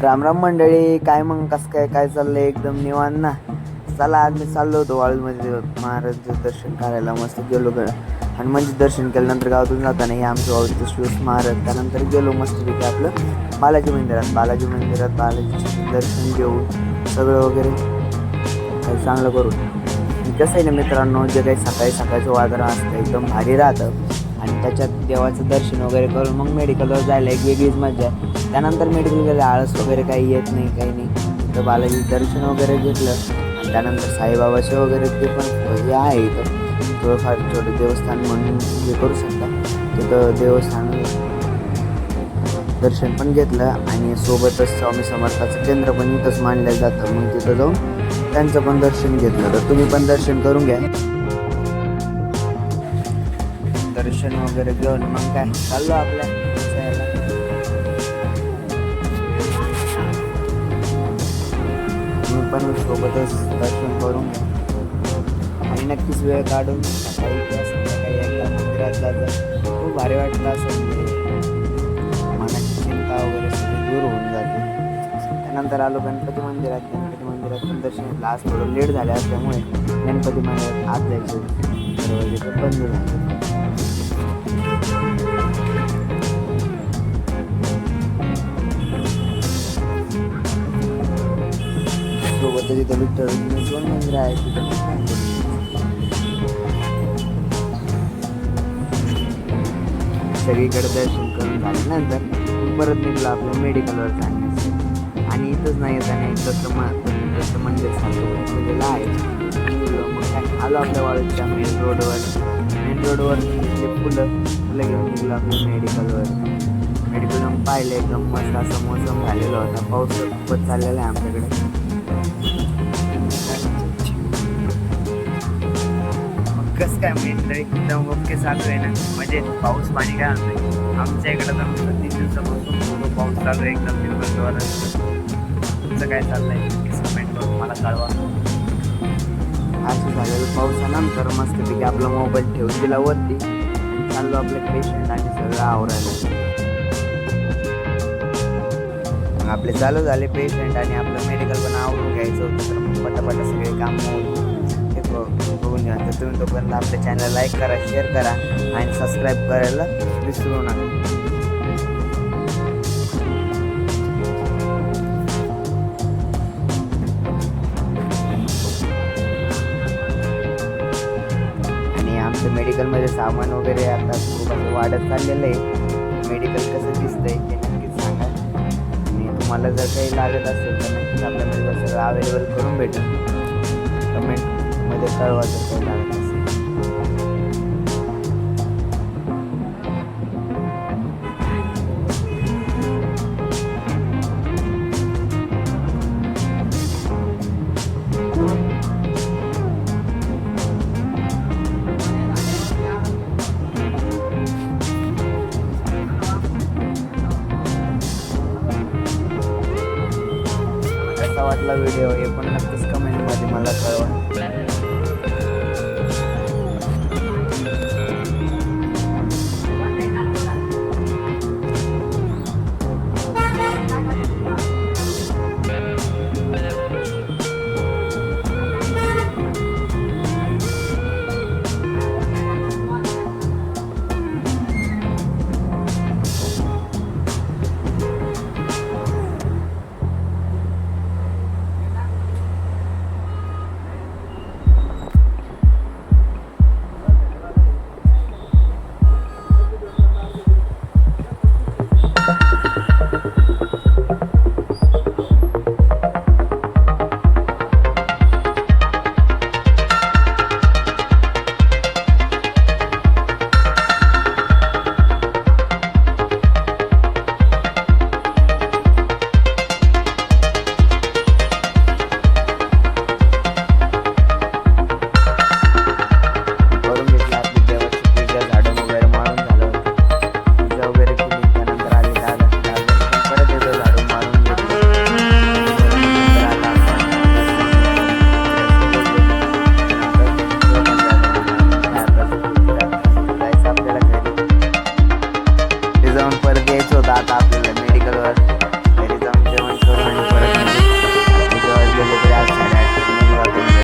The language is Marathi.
राम राम मंडळी, काय मग कसं काय चाललंय? एकदम निवांत ना. चला आज मी चाललो होतो वाळूमध्ये महाराजांचं दर्शन करायला. मस्त गेलो हनुमानचे दर्शन केल्यानंतर गावातून जाताना हे आमचं वाळूचं शिव स्मारक. त्यानंतर गेलो मस्तपैकी आपलं बालाजी मंदिरात. बालाजीचं दर्शन घेऊन सगळं वगैरे काही चांगलं करून कसं आहे ना मित्रांनो, जे काही सकाळी सकाळचं वातावरण असतं एकदम भारी राहतं आणि त्याच्यात देवाचं दर्शन वगैरे करून मग मेडिकलवर जायला एक वेगळीच मजा आहे. त्यानंतर मेडिकल गेलं आळस वगैरे काही येत नाही, काही नाही. तर बालाजी दर्शन वगैरे घेतलं आणि त्यानंतर साईबाबाचे वगैरे ते पण हे आहे इथं थोडंफार छोटं देवस्थान म्हणून हे करू शकता. तिथं देवस्थान दर्शन पण घेतलं आणि सोबतच स्वामी समर्थाचं केंद्र पण इथंच मानलं जातं. मग तिथं जाऊन त्यांचं पण दर्शन घेतलं. तर तुम्ही पण दर्शन करून घ्या. दर्शन वगैरे घेऊन मग काय चाललो आपल्या मी पण सोबतच दर्शन करून घ्या आणि नक्कीच वेळ काढून सकाळी किंवा संध्याकाळी एकदा मंदिरात जातं. खूप भारी वाटलं असं, मनाची चिंता वगैरे सगळी दूर होऊन जाते. त्यानंतर आलो गणपती मंदिरात पण दर्शन घेतलं. आज थोडं लेट झालं असल्यामुळे गणपती मंदिरात आत जायचं दरवाजे पण बंद झाले. सोबत तिथं विठ्ठल दोन मंदिर आहे. तिथं सगळीकडे दर्शन करून झाल्यानंतर परत निघलो आपल्या मेडिकलवर जाण्याचं. आणि इथंच नाही येताना एक दत्त मंदिर सारखं आहे. मग काय आलो आपल्या वाळूच्या मेन रोडवर फुलं घेऊन निघलो आपल्या मेडिकलवर पाहिलं. एकदम मस्त असा मोसम झालेला होता. पाऊस खूपच चाललेला आहे आमच्याकडे. कसं काय म्हणजे एकदम ओके चालू आहे ना, म्हणजे पाऊस पाणी काय म्हणतंय आमच्या इकडं तर 3 दिवसापासून पूर्ण पाऊस चालू आहे एकदम दिवसभर. तुमचं काय चाललंय कमेंट करून मला कळवा. असं झालेलं पावसानंतर मस्तपैकी आपला मोबाईल ठेवून दिला वरती आणि चाललो आपले पेशंट आणि सगळं आवरायला. मग आपले चालू झाले पेशंट आणि आपलं मेडिकल पण आवरून घ्यायचं होतं. तर मग पटापटा सगळे काम बघून घ्या. तर तुम्ही तोपर्यंत आपल्या चॅनल लाईक करा, शेअर करा आणि सबस्क्राईब करायला विसरू नका. आणि आमचं मेडिकलमध्ये सामान वगैरे आता खूप असं वाढत चाललेलं आहे. मेडिकल कसं दिसतंय ते नक्कीच सांगा आणि तुम्हाला जर काही लागत असेल तर नक्कीच आपल्या मेडिकल सगळं अवेलेबल करून भेटेल. कमेंटमध्ये कळवा जर काही लागत असेल. कसा वाटला व्हिडिओ हे पण नक्कीच कमेंटमध्ये मला कळवा.